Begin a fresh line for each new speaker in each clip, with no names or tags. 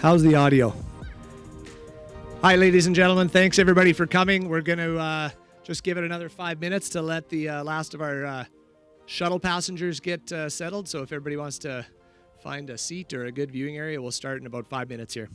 How's the audio? Hi, ladies and gentlemen. Thanks, everybody, for coming. We're going to just give it another 5 minutes to let the last of our shuttle passengers get settled. So if everybody wants to find a seat or a good viewing area, we'll start in about 5 minutes here.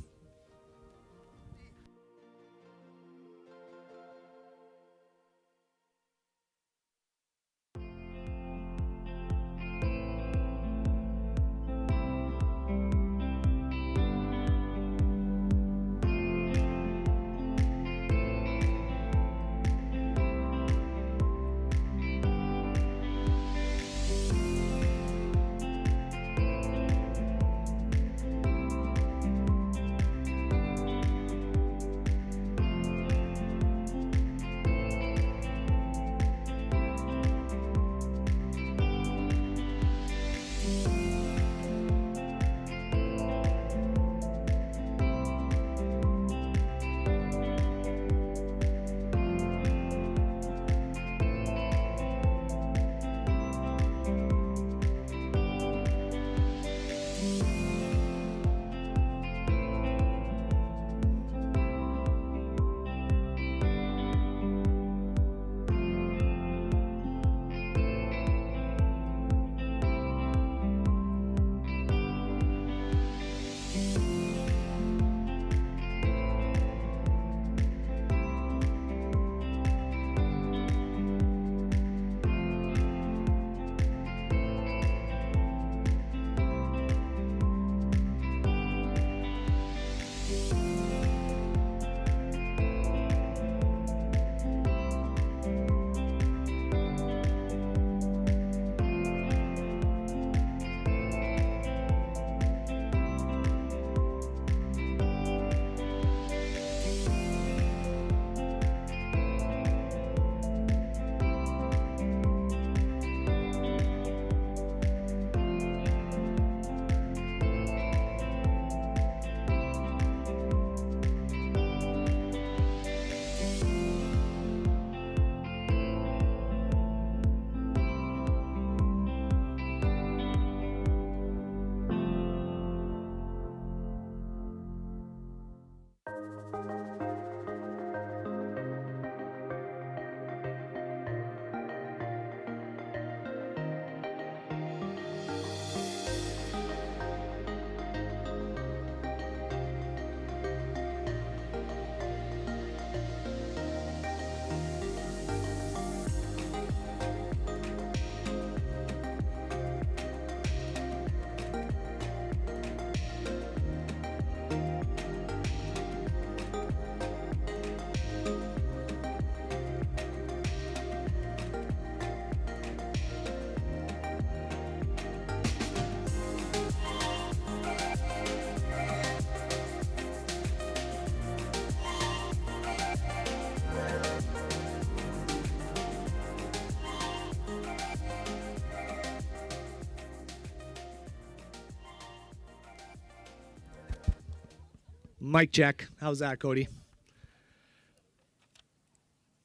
Mic check. How's that, Cody?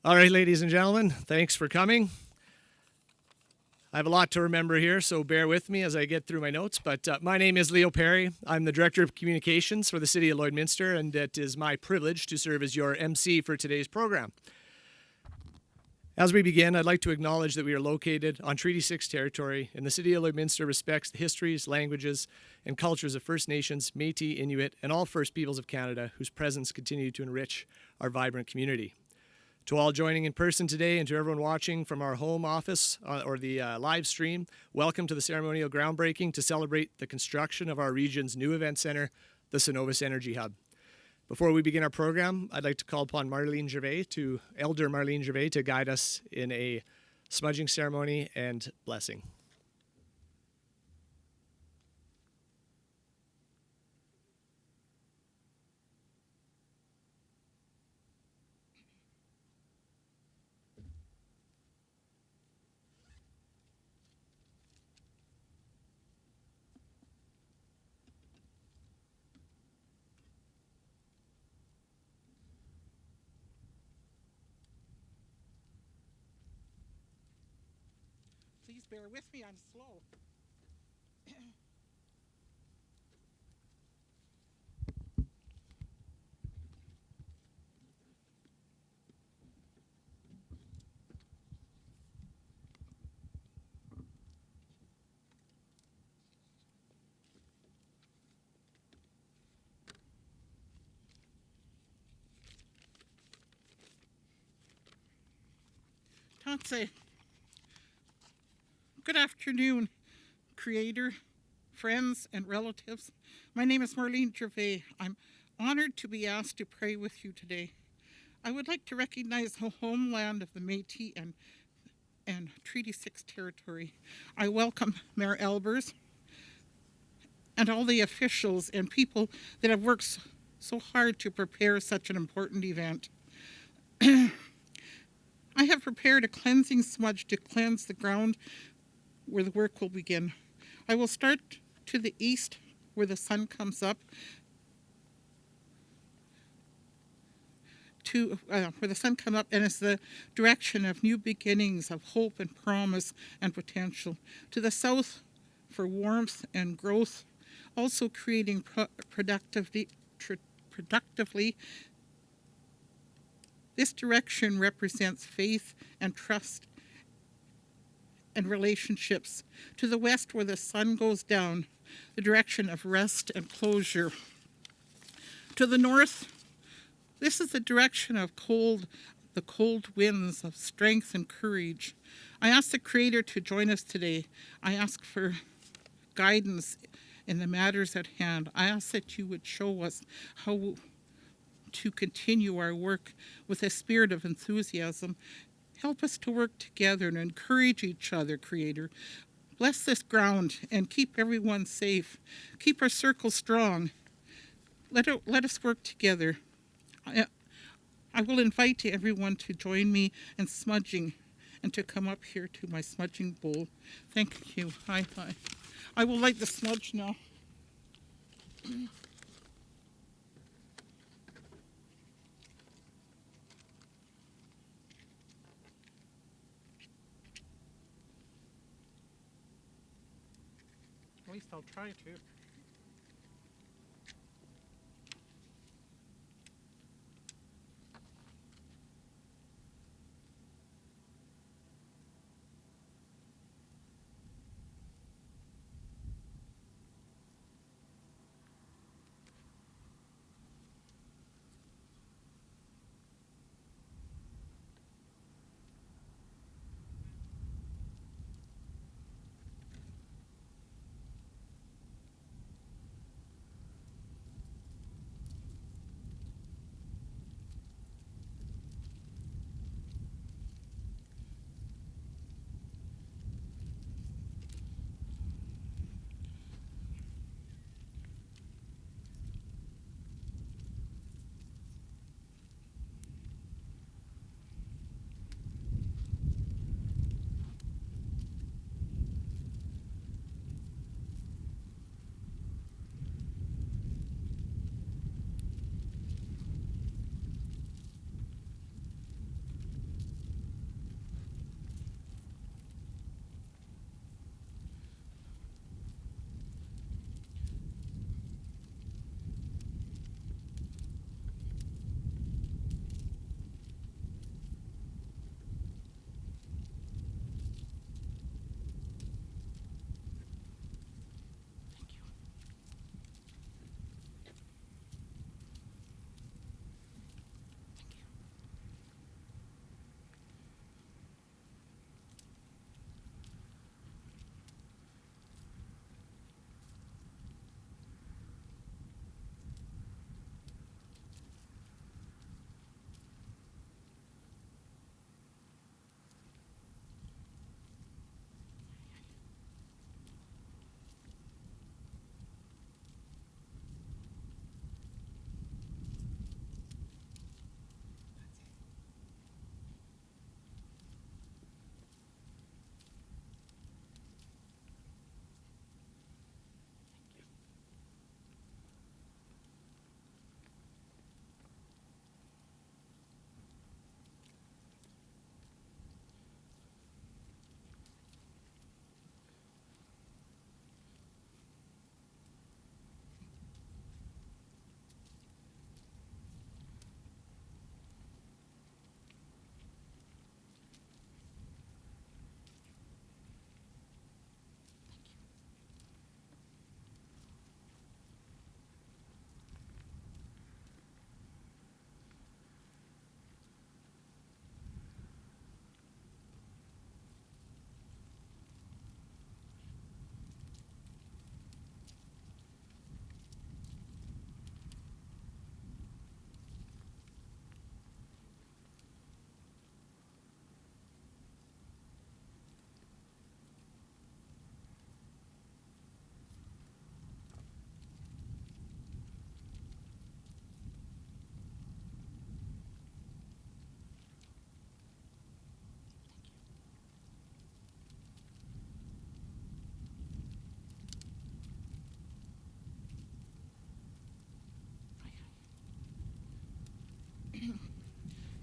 All right, ladies and gentlemen, thanks for coming. I have a lot to remember here, so bear with me as I get through my notes. But my name is Leo Perry. I'm the Director of Communications for the City of Lloydminster, and it is my privilege to serve as your MC for today's program. As we begin, I'd like to acknowledge that we are located on Treaty 6 territory, and the City of Lloydminster respects the histories, languages, and cultures of First Nations, Métis, Inuit, and all First Peoples of Canada whose presence continue to enrich our vibrant community. To all joining in person today and to everyone watching from our home office or the live stream, welcome to the ceremonial groundbreaking to celebrate the construction of our region's new event center, the Cenovus Energy Hub. Before we begin our program, I'd like to call upon Elder Marlene Gervais to guide us in a smudging ceremony and blessing.
Please bear with me, I'm slow. Tanse. Good afternoon, creator, friends, and relatives. My name is Marlene Gervais. I'm honored to be asked to pray with you today. I would like to recognize the homeland of the Métis and Treaty 6 territory. I welcome Mayor Albers and all the officials and people that have worked so hard to prepare such an important event. I have prepared a cleansing smudge to cleanse the ground where the work will begin. I will start to the east where the sun comes up, where the sun comes up and is the direction of new beginnings of hope and promise and potential. To the south for warmth and growth, also creating productively. This direction represents faith and trust and relationships. To the west where the sun goes down, the direction of rest and closure. To the north, this is the direction of the cold winds of strength and courage. I ask the Creator to join us today. I ask for guidance in the matters at hand. I ask that you would show us how to continue our work with a spirit of enthusiasm. Help us to work together and encourage each other, Creator. Bless this ground and keep everyone safe. Keep our circle strong. Let us work together. I will invite everyone to join me in smudging and to come up here to my smudging bowl. Thank you. Hi. I will light the smudge now. At least I'll try to.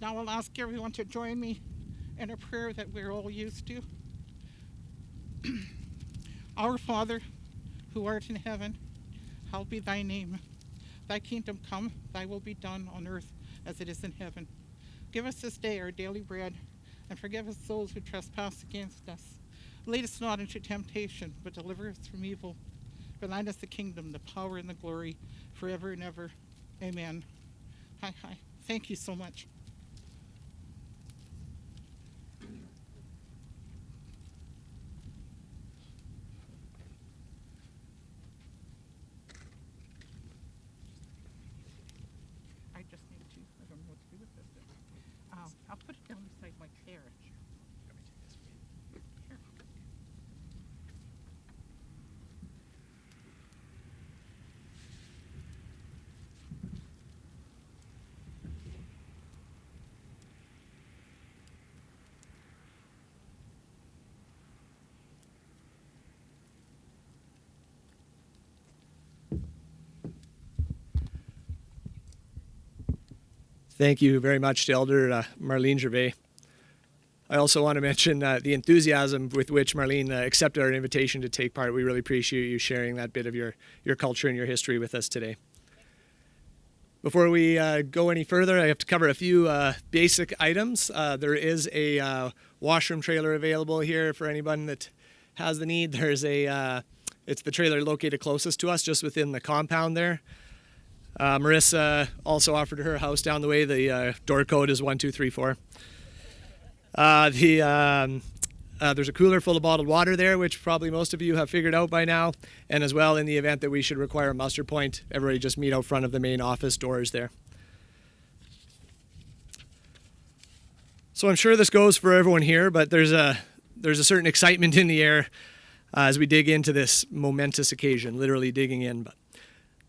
Now I'll ask everyone to join me in a prayer that we're all used to. Our Father, who art in heaven, hallowed be thy name. Thy kingdom come, thy will be done on earth as it is in heaven. Give us this day our daily bread, and forgive us those who trespass against us. Lead us not into temptation, but deliver us from evil. For thine is the kingdom, the power, and the glory, forever and ever. Amen. Hi. Thank you so much. I just need to, I don't know what to do with this. I'll put it down beside my chair. Sure.
Thank you very much to Elder Marlene Gervais. I also want to mention the enthusiasm with which Marlene accepted our invitation to take part. We really appreciate you sharing that bit of your culture and your history with us today. Before we go any further, I have to cover a few basic items. There is a washroom trailer available here for anyone that has the need. There's it's the trailer located closest to us, just within the compound there. Marissa also offered her house down the way. The door code is 1234. There's a cooler full of bottled water there, which probably most of you have figured out by now. And as well, in the event that we should require a muster point, everybody just meet out front of the main office doors there. So I'm sure this goes for everyone here, but there's a certain excitement in the air as we dig into this momentous occasion, literally digging in. But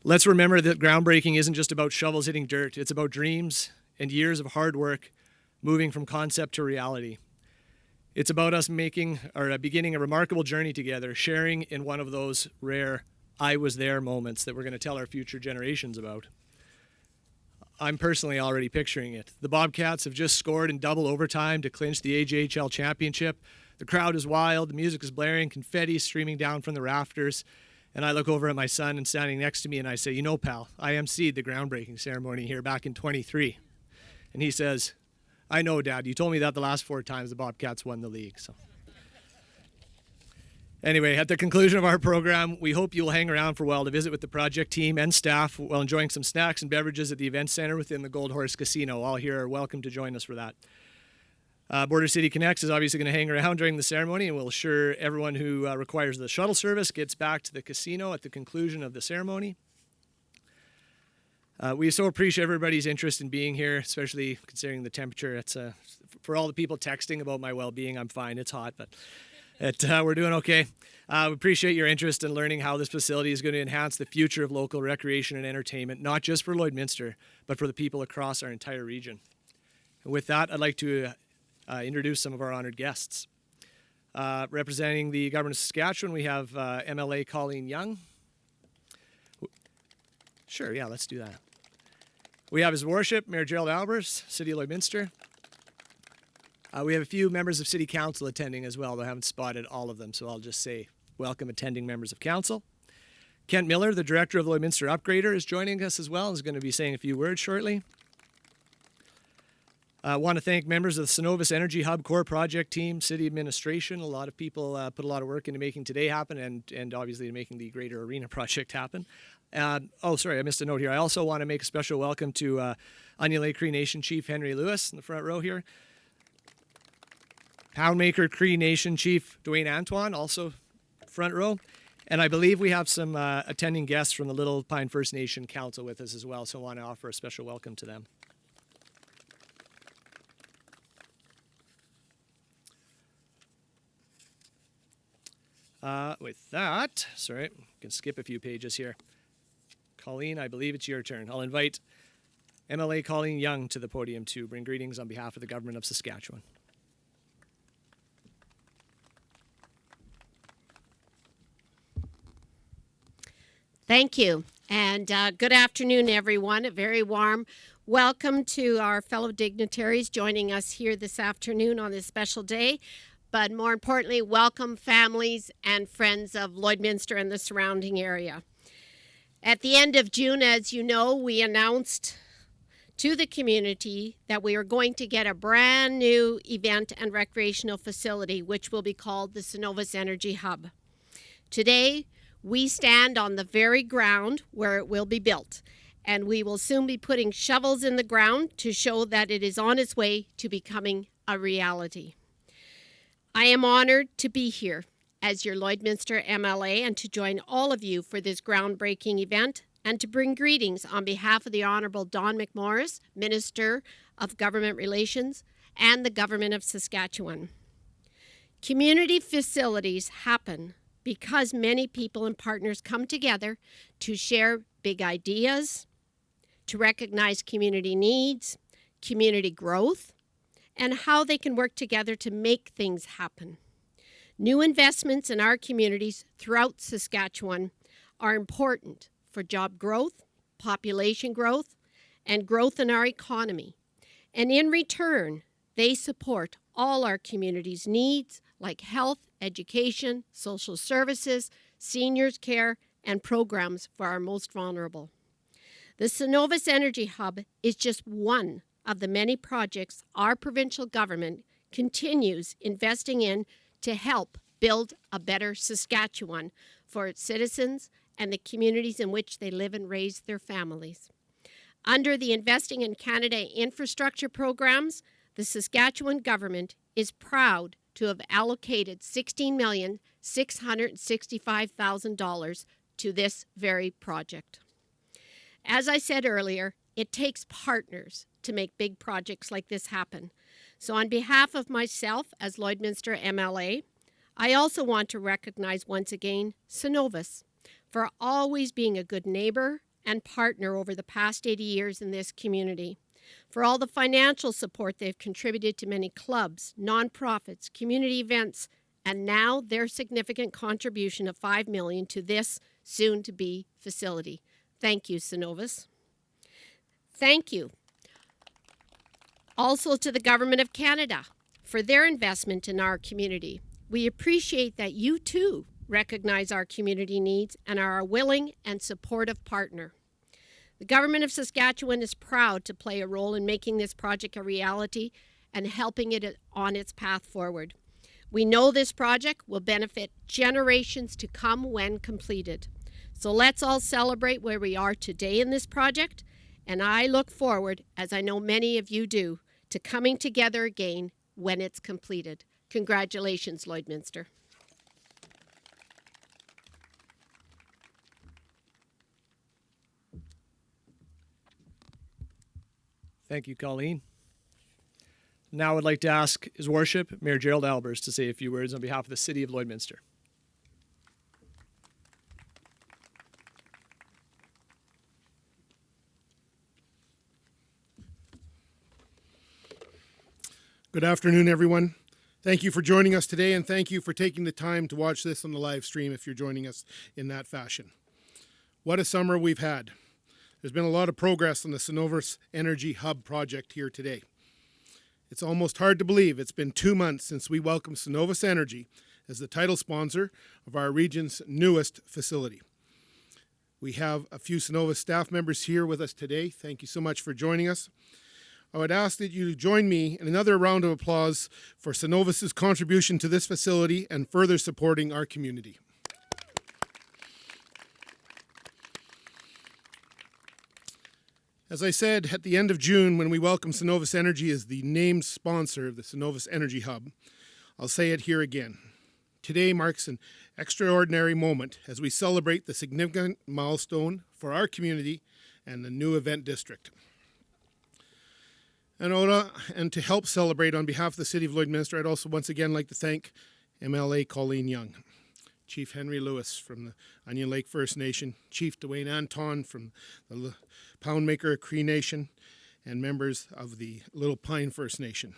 let's remember that groundbreaking isn't just about shovels hitting dirt. It's about dreams and years of hard work moving from concept to reality. It's about us beginning a remarkable journey together, sharing in one of those rare I was there moments that we're going to tell our future generations about. I'm personally already picturing it. The Bobcats have just scored in double overtime to clinch the AJHL championship. The crowd is wild, the music is blaring, confetti streaming down from the rafters. And I look over at my son and standing next to me and I say, you know, pal, I emceed the groundbreaking ceremony here back in 23. And he says, I know, Dad. You told me that the last 4 times the Bobcats won the league. So, anyway, at the conclusion of our program, we hope you'll hang around for a while to visit with the project team and staff while enjoying some snacks and beverages at the event center within the Gold Horse Casino. All here are welcome to join us for that. Border City Connects is obviously going to hang around during the ceremony, and we'll assure everyone who requires the shuttle service gets back to the casino at the conclusion of the ceremony. We so appreciate everybody's interest in being here, especially considering the temperature. It's for all the people texting about my well-being, I'm fine. It's hot, but we're doing okay. We appreciate your interest in learning how this facility is going to enhance the future of local recreation and entertainment, not just for Lloydminster, but for the people across our entire region. And with that, I'd like to introduce some of our honored guests. Representing the Government of Saskatchewan, we have MLA Colleen Young. Sure, yeah, let's do that. We have His Worship, Mayor Gerald Albers, City of Lloydminster. We have a few members of City Council attending as well, though I haven't spotted all of them, so I'll just say welcome attending members of Council. Kent Miller, the Director of the Lloydminster Upgrader, is joining us as well. He's going to be saying a few words shortly. I want to thank members of the Cenovus Energy Hub core project team, city administration. A lot of people put a lot of work into making today happen and obviously making the Greater Arena project happen. Sorry, I missed a note here. I also want to make a special welcome to Onion Lake Cree Nation Chief Henry Lewis in the front row here. Poundmaker Cree Nation Chief Dwayne Antoine, also front row. And I believe we have some attending guests from the Little Pine First Nation Council with us as well, so I want to offer a special welcome to them. With that, sorry, I can skip a few pages here. Colleen, I believe it's your turn. I'll invite MLA Colleen Young to the podium to bring greetings on behalf of the Government of Saskatchewan.
Thank you, and good afternoon, everyone. A very warm Welcome to our fellow dignitaries joining us here this afternoon on this special day. But more importantly, welcome families and friends of Lloydminster and the surrounding area. At the end of June, as you know, we announced to the community that we are going to get a brand new event and recreational facility, which will be called the Cenovus Energy Hub. Today, we stand on the very ground where it will be built, and we will soon be putting shovels in the ground to show that it is on its way to becoming a reality. I am honored to be here as your Lloydminster MLA and to join all of you for this groundbreaking event and to bring greetings on behalf of the Honourable Don McMorris, Minister of Government Relations, and the Government of Saskatchewan. Community facilities happen because many people and partners come together to share big ideas, to recognize community needs, community growth, and how they can work together to make things happen. New investments in our communities throughout Saskatchewan are important for job growth, population growth, and growth in our economy. And in return, they support all our community's needs like health, education, social services, seniors care, and programs for our most vulnerable. The Cenovus Energy Hub is just one of the many projects our provincial government continues investing in to help build a better Saskatchewan for its citizens and the communities in which they live and raise their families. Under the Investing in Canada infrastructure programs, the Saskatchewan government is proud to have allocated $16,665,000 to this very project. As I said earlier, it takes partners to make big projects like this happen. So on behalf of myself as Lloydminster MLA, I also want to recognize once again Cenovus for always being a good neighbor and partner over the past 80 years in this community, for all the financial support they've contributed to many clubs, nonprofits, community events, and now their significant contribution of $5 million to this soon-to-be facility. Thank you, Cenovus. Thank you also to the Government of Canada for their investment in our community. We appreciate that you too recognize our community needs and are a willing and supportive partner. The Government of Saskatchewan is proud to play a role in making this project a reality and helping it on its path forward. We know this project will benefit generations to come when completed. So let's all celebrate where we are today in this project, and I look forward, as I know many of you do, to coming together again when it's completed. Congratulations, Lloydminster.
Thank you, Colleen. Now I'd like to ask His Worship, Mayor Gerald Albers, to say a few words on behalf of the City of Lloydminster.
Good afternoon, everyone. Thank you for joining us today, and thank you for taking the time to watch this on the live stream if you're joining us in that fashion. What a summer we've had. There's been a lot of progress on the Cenovus Energy Hub project here today. It's almost hard to believe it's been 2 months since we welcomed Cenovus Energy as the title sponsor of our region's newest facility. We have a few Cenovus staff members here with us today. Thank you so much for joining us. I would ask that you join me in another round of applause for Cenovus's contribution to this facility and further supporting our community. As I said at the end of June when we welcomed Cenovus Energy as the named sponsor of the Cenovus Energy Hub, I'll say it here again. Today marks an extraordinary moment as we celebrate the significant milestone for our community and the new event district. And to help celebrate on behalf of the City of Lloydminster, I'd also once again like to thank MLA Colleen Young, Chief Henry Lewis from the Onion Lake First Nation, Chief Dwayne Anton from the Poundmaker Cree Nation, and members of the Little Pine First Nation.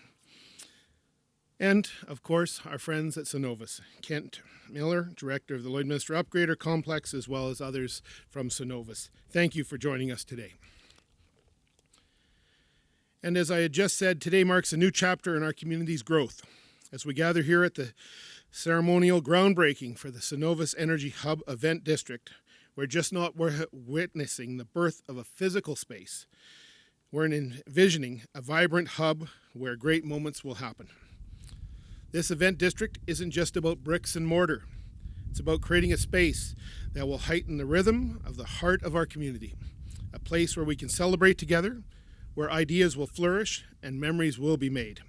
And, of course, our friends at Cenovus, Kent Miller, Director of the Lloydminster Upgrader Complex, as well as others from Cenovus. Thank you for joining us today. And as I had just said, today marks a new chapter in our community's growth. As we gather here at the ceremonial groundbreaking for the Cenovus Energy Hub event district, we're witnessing the birth of a physical space. We're envisioning a vibrant hub where great moments will happen. This event district isn't just about bricks and mortar. It's about creating a space that will heighten the rhythm of the heart of our community, a place where we can celebrate together, where ideas will flourish and memories will be made.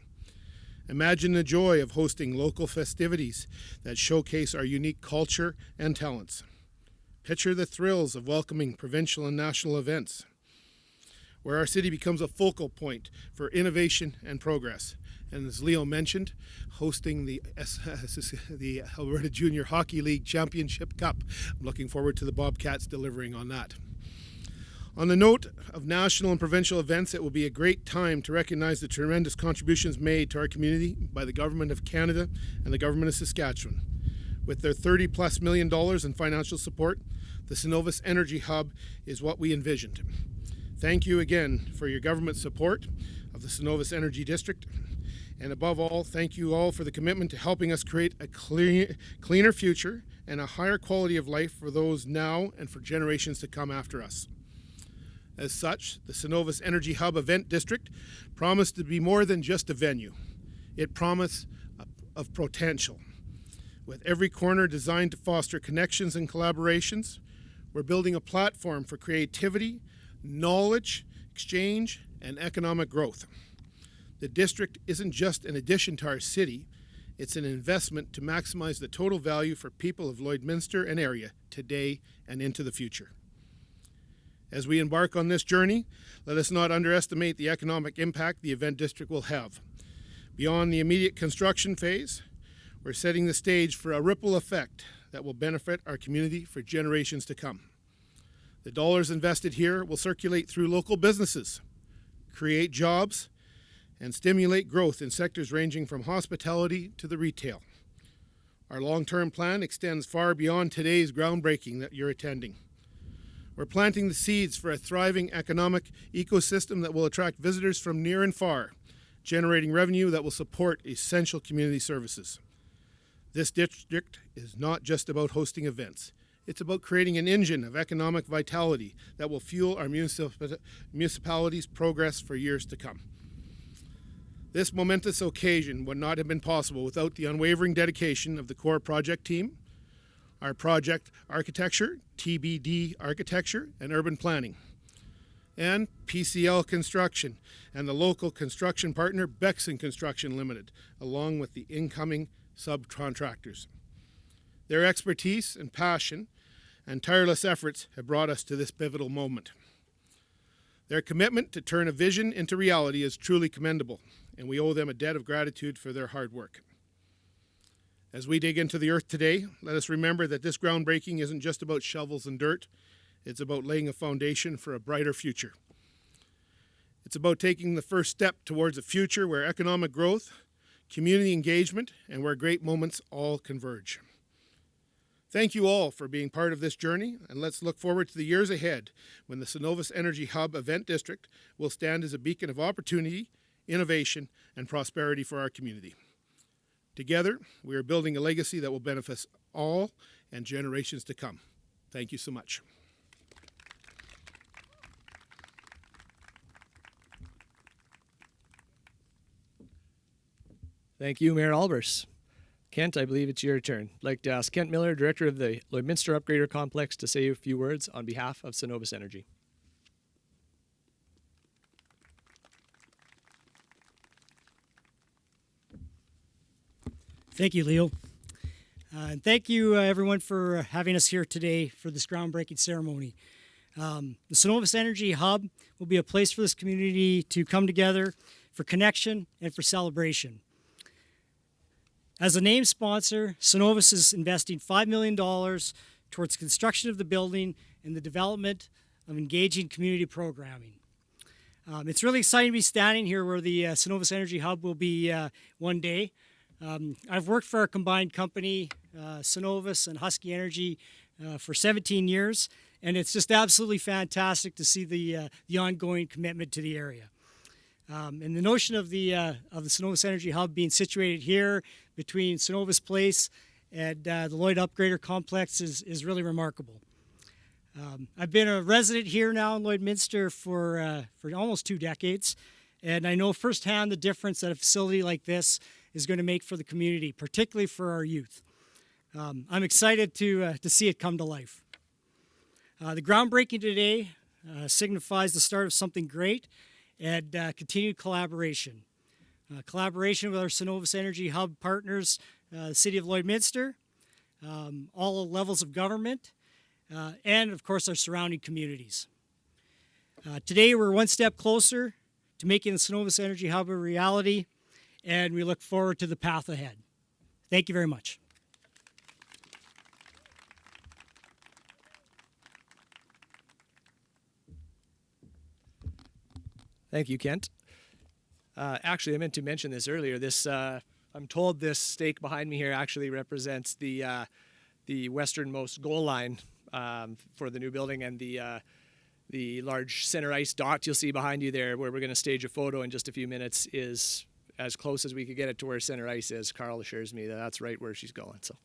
Imagine the joy of hosting local festivities that showcase our unique culture and talents. Picture the thrills of welcoming provincial and national events, where our city becomes a focal point for innovation and progress. And as Leo mentioned, hosting the Alberta Junior Hockey League Championship Cup. I'm looking forward to the Bobcats delivering on that. On the note of national and provincial events, it will be a great time to recognize the tremendous contributions made to our community by the Government of Canada and the Government of Saskatchewan. With their $30+ million in financial support, the Cenovus Energy Hub is what we envisioned. Thank you again for your government support of the Cenovus Energy District. And above all, thank you all for the commitment to helping us create a cleaner future and a higher quality of life for those now and for generations to come after us. As such, the Cenovus Energy Hub event district promised to be more than just a venue. It promised of potential. With every corner designed to foster connections and collaborations, we're building a platform for creativity, knowledge, exchange, and economic growth. The district isn't just an addition to our city, it's an investment to maximize the total value for people of Lloydminster and area today and into the future. As we embark on this journey, let us not underestimate the economic impact the event district will have. Beyond the immediate construction phase, we're setting the stage for a ripple effect that will benefit our community for generations to come. The dollars invested here will circulate through local businesses, create jobs, and stimulate growth in sectors ranging from hospitality to the retail. Our long-term plan extends far beyond today's groundbreaking that you're attending. We're planting the seeds for a thriving economic ecosystem that will attract visitors from near and far, generating revenue that will support essential community services. This district is not just about hosting events. It's about creating an engine of economic vitality that will fuel our municipality's progress for years to come. This momentous occasion would not have been possible without the unwavering dedication of the core project team, our project architecture, TBD architecture, and urban planning, and PCL Construction and the local construction partner, Bexon Construction Limited, along with the incoming subcontractors. Their expertise and passion and tireless efforts have brought us to this pivotal moment. Their commitment to turn a vision into reality is truly commendable, and we owe them a debt of gratitude for their hard work. As we dig into the earth today, let us remember that this groundbreaking isn't just about shovels and dirt. It's about laying a foundation for a brighter future. It's about taking the first step towards a future where economic growth, community engagement, and where great moments all converge. Thank you all for being part of this journey, and let's look forward to the years ahead when the Cenovus Energy Hub event district will stand as a beacon of opportunity, innovation, and prosperity for our community. Together, we are building a legacy that will benefit all and generations to come. Thank you so much.
Thank you, Mayor Albers. Kent, I believe it's your turn. I'd like to ask Kent Miller, Director of the Lloydminster Upgrader Complex, to say a few words on behalf of Cenovus Energy.
Thank you, Leo. And thank you, everyone, for having us here today for this groundbreaking ceremony. The Cenovus Energy Hub will be a place for this community to come together for connection and for celebration. As a name sponsor, Cenovus is investing $5 million towards construction of the building and the development of engaging community programming. It's really exciting to be standing here where the Cenovus Energy Hub will be one day. I've worked for our combined company, Cenovus and Husky Energy, for 17 years, and it's just absolutely fantastic to see the ongoing commitment to the area. And the notion of the Cenovus Energy Hub being situated here between Cenovus Place and the Lloyd Upgrader Complex is really remarkable. I've been a resident here now in Lloydminster for almost 2 decades, and I know firsthand the difference that a facility like this is going to make for the community, particularly for our youth. I'm excited to see it come to life. The groundbreaking today signifies the start of something great and continued collaboration. Collaboration with our Cenovus Energy Hub partners, the City of Lloydminster, all levels of government, and of course our surrounding communities. Today we're one step closer to making the Cenovus Energy Hub a reality, and we look forward to the path ahead. Thank you very much.
Thank you, Kent. Actually, I meant to mention this earlier. I'm told this stake behind me here actually represents the westernmost goal line for the new building, and the large center ice dot you'll see behind you there, where we're going to stage a photo in just a few minutes, is as close as we could get it to where center ice is. Carl assures me that that's right where she's going. So.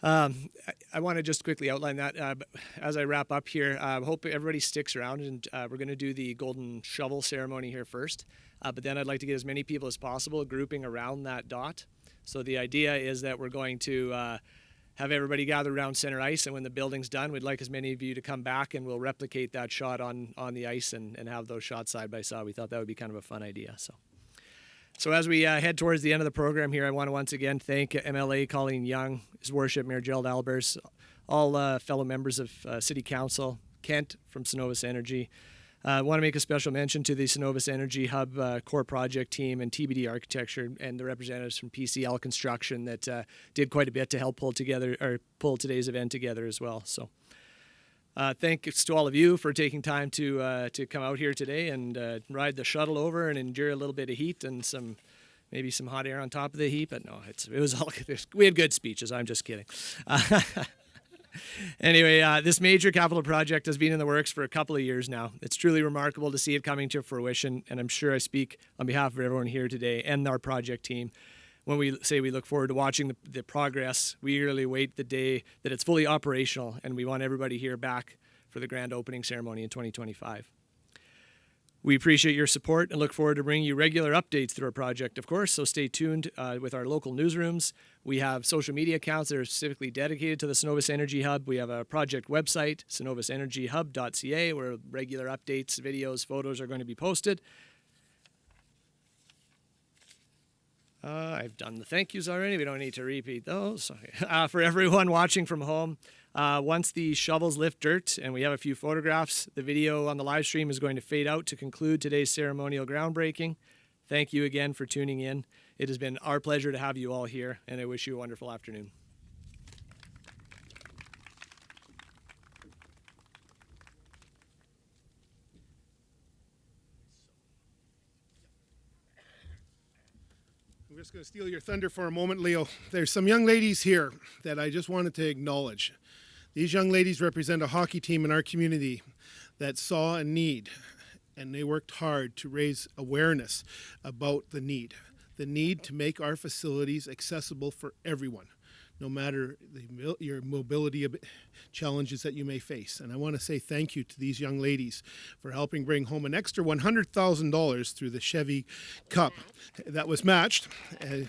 I want to just quickly outline that as I wrap up here. I hope everybody sticks around, and we're going to do the golden shovel ceremony here first. But then I'd like to get as many people as possible grouping around that dot. So the idea is that we're going to have everybody gather around center ice, and when the building's done, we'd like as many of you to come back, and we'll replicate that shot on the ice and have those shots side by side. We thought that would be kind of a fun idea. So as we head towards the end of the program here, I want to once again thank MLA Colleen Young, His Worship Mayor Gerald Albers, all fellow members of City Council, Kent from Cenovus Energy. I want to make a special mention to the Cenovus Energy Hub core project team and TBD Architecture and the representatives from PCL Construction that did quite a bit to help pull today's event together as well. So. Thanks to all of you for taking time to come out here today and ride the shuttle over and endure a little bit of heat and maybe some hot air on top of the heat. But no, it was all we had good speeches. I'm just kidding. Anyway, this major capital project has been in the works for a couple of years now. It's truly remarkable to see it coming to fruition, and I'm sure I speak on behalf of everyone here today and our project team when we say we look forward to watching the progress. We eagerly await the day that it's fully operational, and we want everybody here back for the grand opening ceremony in 2025. We appreciate your support and look forward to bringing you regular updates through our project, of course, so stay tuned with our local newsrooms. We have social media accounts that are specifically dedicated to the Cenovus Energy Hub. We have a project website, cenovusenergyhub.ca, where regular updates, videos, photos are going to be posted. I've done the thank yous already. We don't need to repeat those. For everyone watching from home, once the shovels lift dirt and we have a few photographs, the video on the live stream is going to fade out to conclude today's ceremonial groundbreaking. Thank you again for tuning in. It has been our pleasure to have you all here, and I wish you a wonderful afternoon.
I'm just going to steal your thunder for a moment, Leo. There's some young ladies here that I just wanted to acknowledge. These young ladies represent a hockey team in our community that saw a need, and they worked hard to raise awareness about the need to make our facilities accessible for everyone, no matter your mobility challenges that you may face. And I want to say thank you to these young ladies for helping bring home an extra $100,000 through the Chevy Cup that was matched. And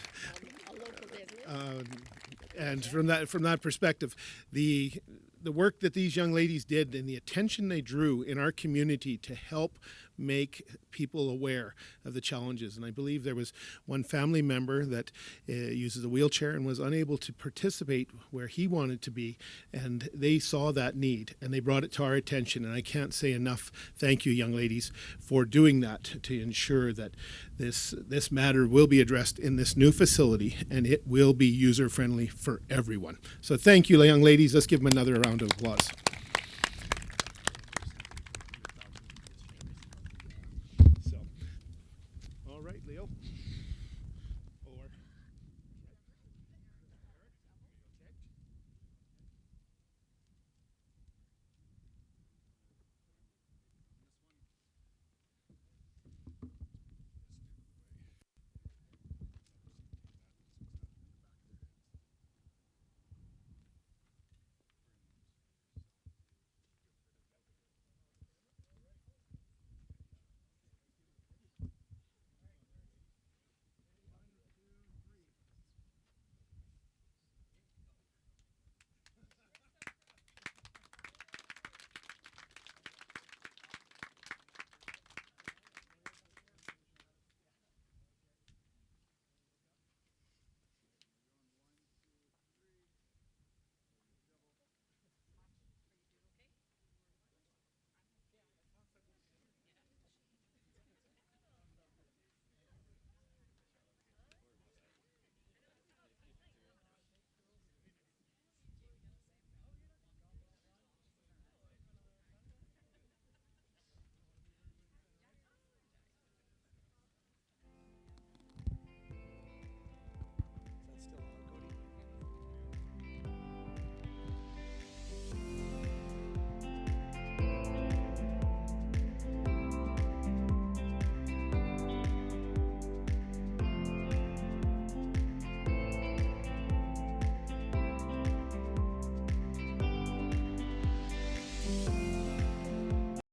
from that perspective, the work that these young ladies did and the attention they drew in our community to help make people aware of the challenges. And I believe there was one family member that uses a wheelchair and was unable to participate where he wanted to be, and they saw that need and they brought it to our attention. And I can't say enough thank you, young ladies, for doing that to ensure that this matter will be addressed in this new facility, and it will be user-friendly for everyone. So thank you, young ladies. Let's give them another round of applause.